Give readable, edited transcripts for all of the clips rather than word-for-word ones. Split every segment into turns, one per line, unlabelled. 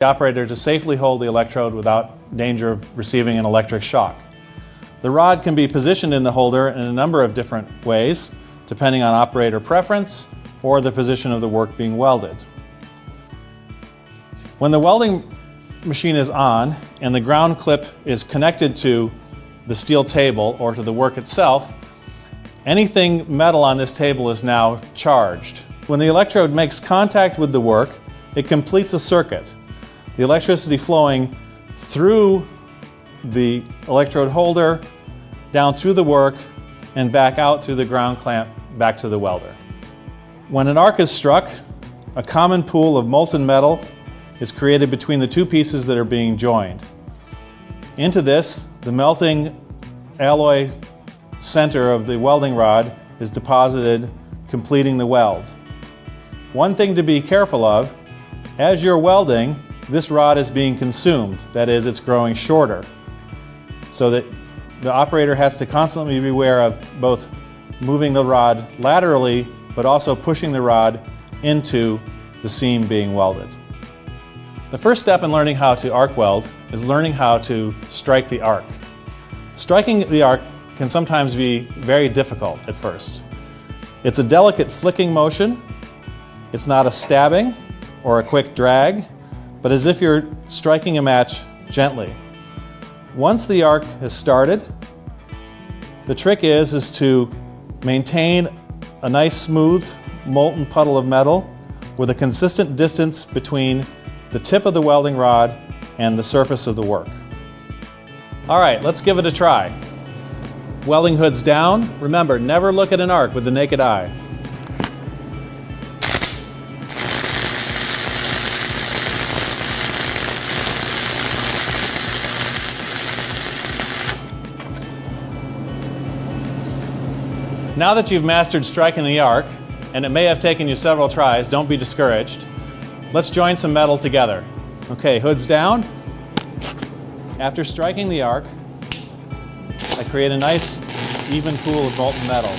the operator to safely hold the electrode without danger of receiving an electric shock. The rod can be positioned in the holder in a number of different ways, depending on operator preference or the position of the work being welded. When the welding machine is on and the ground clip is connected to the steel table or to the work itself, anything metal on this table is now charged. When the electrode makes contact with the work, it completes a circuit. The electricity flowing through the electrode holder, down through the work, and back out through the ground clamp back to the welder. When an arc is struck, a common pool of molten metal is created between the two pieces that are being joined. Into this, the melting alloy center of the welding rod is deposited, completing the weld. One thing to be careful of, as you're welding, this rod is being consumed. That is, it's growing shorter. So that the operator has to constantly be aware of both moving the rod laterally, but also pushing the rod into the seam being welded. The first step in learning how to arc weld is learning how to strike the arc. Striking the arc can sometimes be very difficult at first. It's a delicate flicking motion. It's not a stabbing or a quick drag, but as if you're striking a match gently. Once the arc has started, the trick is to maintain a nice smooth molten puddle of metal with a consistent distance between the tip of the welding rod and the surface of the work. All right, let's give it a try. Welding hood's down. Remember, never look at an arc with the naked eye. Now that you've mastered striking the arc, and it may have taken you several tries, don't be discouraged. Let's join some metal together. Okay, hood's down. After striking the arc, I create a nice even pool of molten metal.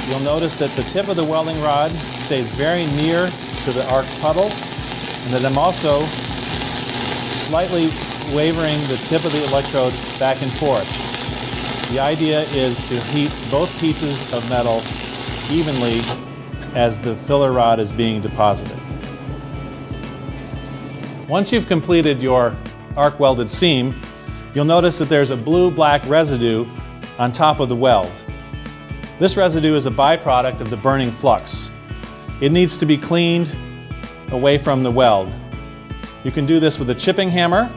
You'll notice that the tip of the welding rod stays very near to the arc puddle, and that I'm also slightly wavering the tip of the electrode back and forth. The idea is to heat both pieces of metal evenly as the filler rod is being deposited. Once you've completed your arc welded seam, you'll notice that there's a blue-black residue on top of the weld. This residue is a byproduct of the burning flux. It needs to be cleaned away from the weld. You can do this with a chipping hammer,